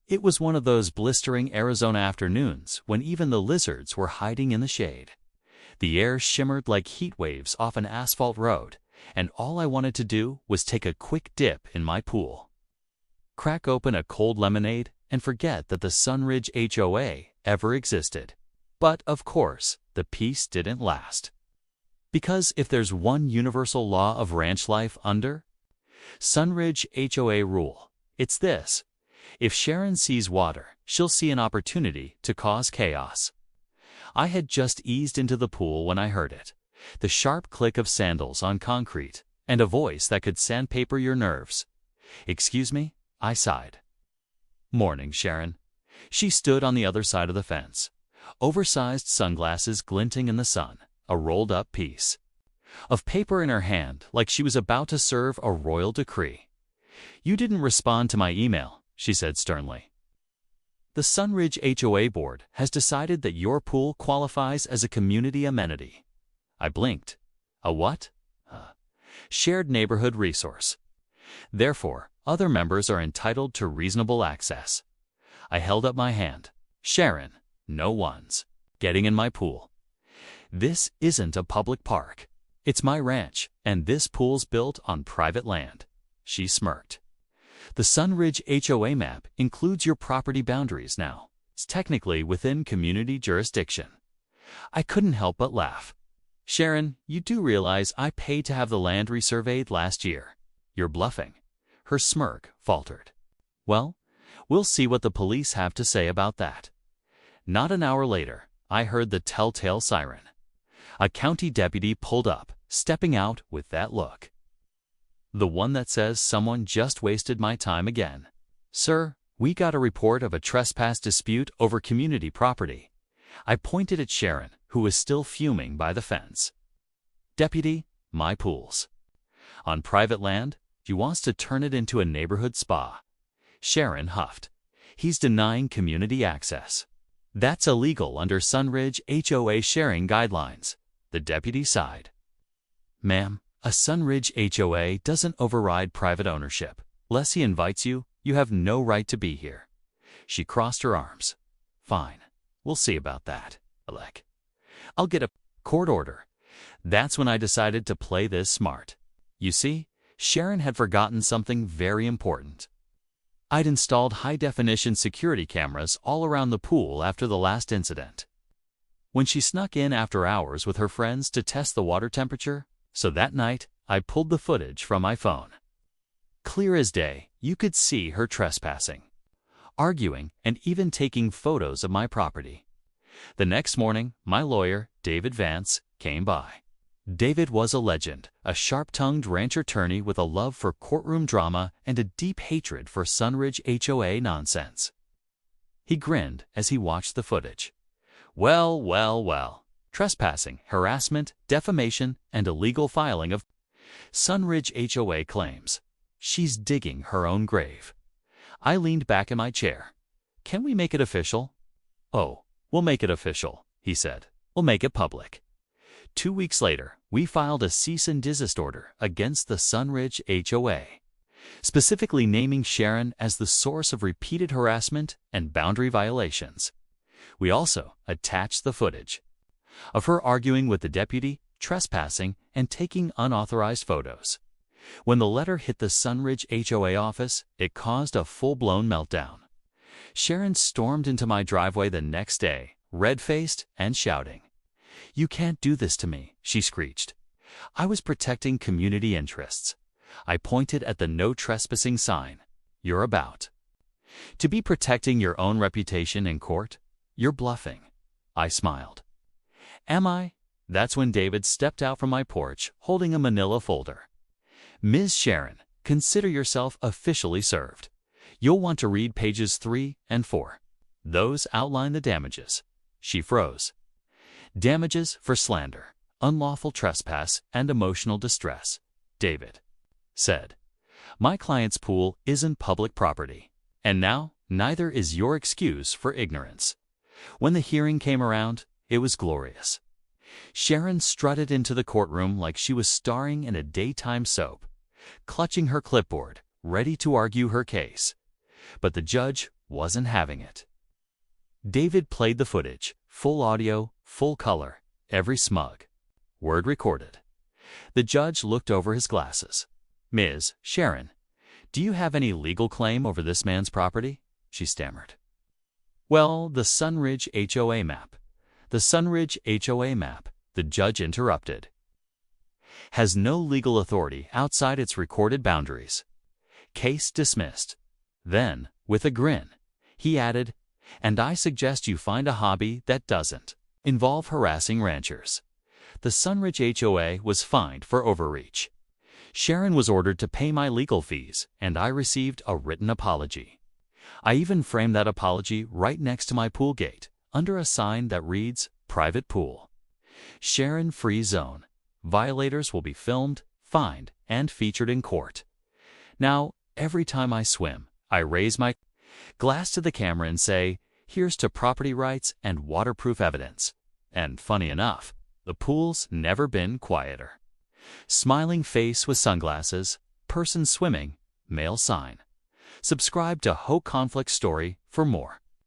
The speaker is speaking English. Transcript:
It was one of those blistering Arizona afternoons when even the lizards were hiding in the shade. The air shimmered like heat waves off an asphalt road, and all I wanted to do was take a quick dip in my pool. Crack open a cold lemonade and forget that the Sunridge HOA ever existed. But, of course, the peace didn't last. Because if there's one universal law of ranch life under Sunridge HOA rule, it's this: if Sharon sees water, she'll see an opportunity to cause chaos. I had just eased into the pool when I heard it, the sharp click of sandals on concrete, and a voice that could sandpaper your nerves. "Excuse me?" I sighed. "Morning, Sharon." She stood on the other side of the fence, oversized sunglasses glinting in the sun, a rolled-up piece of paper in her hand like she was about to serve a royal decree. "You didn't respond to my email," she said sternly. "The Sunridge HOA board has decided that your pool qualifies as a community amenity." I blinked. "A what?" "Shared neighborhood resource. Therefore, other members are entitled to reasonable access." I held up my hand. "Sharon, no one's getting in my pool. This isn't a public park. It's my ranch, and this pool's built on private land." She smirked. "The Sunridge HOA map includes your property boundaries now. It's technically within community jurisdiction." I couldn't help but laugh. "Sharon, you do realize I paid to have the land resurveyed last year. You're bluffing." Her smirk faltered. "Well, we'll see what the police have to say about that." Not an hour later, I heard the telltale siren. A county deputy pulled up, stepping out with that look. The one that says someone just wasted my time again. "Sir, we got a report of a trespass dispute over community property." I pointed at Sharon, who was still fuming by the fence. "Deputy, my pool's on private land. He wants to turn it into a neighborhood spa." Sharon huffed. "He's denying community access. That's illegal under Sunridge HOA sharing guidelines." The deputy sighed. "Ma'am, a Sunridge HOA doesn't override private ownership. Unless he invites you, you have no right to be here." She crossed her arms. "Fine. We'll see about that. I'll get a court order." That's when I decided to play this smart. You see, Sharon had forgotten something very important. I'd installed high-definition security cameras all around the pool after the last incident. When she snuck in after hours with her friends to test the water temperature, so that night I pulled the footage from my phone. Clear as day, you could see her trespassing, arguing, and even taking photos of my property. The next morning, my lawyer, David Vance, came by. David was a legend, a sharp-tongued ranch attorney with a love for courtroom drama and a deep hatred for Sunridge HOA nonsense. He grinned as he watched the footage. "Well, well, well. Trespassing, harassment, defamation, and illegal filing of Sunridge HOA claims. She's digging her own grave." I leaned back in my chair. "Can we make it official?" "Oh, we'll make it official," he said. "We'll make it public." 2 weeks later, we filed a cease and desist order against the Sunridge HOA, specifically naming Sharon as the source of repeated harassment and boundary violations. We also attached the footage of her arguing with the deputy, trespassing, and taking unauthorized photos. When the letter hit the Sunridge HOA office, it caused a full-blown meltdown. Sharon stormed into my driveway the next day, red-faced and shouting. "You can't do this to me," she screeched. I was protecting community interests. I pointed at the no trespassing sign. "You're about to be protecting your own reputation in court? You're bluffing." I smiled. "Am I?" That's when David stepped out from my porch, holding a manila folder. "Ms. Sharon, consider yourself officially served. You'll want to read pages 3 and 4. Those outline the damages." She froze. "Damages for slander, unlawful trespass, and emotional distress," David said. "My client's pool isn't public property, and now neither is your excuse for ignorance." When the hearing came around, it was glorious. Sharon strutted into the courtroom like she was starring in a daytime soap, clutching her clipboard, ready to argue her case. But the judge wasn't having it. David played the footage, full audio, full color, every smug word recorded. The judge looked over his glasses. "Ms. Sharon, do you have any legal claim over this man's property?" she stammered. "Well, the Sunridge HOA map. The Sunridge HOA map," the judge interrupted, "has no legal authority outside its recorded boundaries. Case dismissed." Then, with a grin, he added, "And I suggest you find a hobby that doesn't involve harassing ranchers." The Sunridge HOA was fined for overreach. Sharon was ordered to pay my legal fees, and I received a written apology. I even framed that apology right next to my pool gate, under a sign that reads, "Private Pool. Sharon Free Zone. Violators will be filmed, fined, and featured in court." Now, every time I swim, I raise my glass to the camera and say, "Here's to property rights and waterproof evidence." And funny enough, the pool's never been quieter. Smiling face with sunglasses, person swimming, male sign. Subscribe to HOA Conflict Story for more.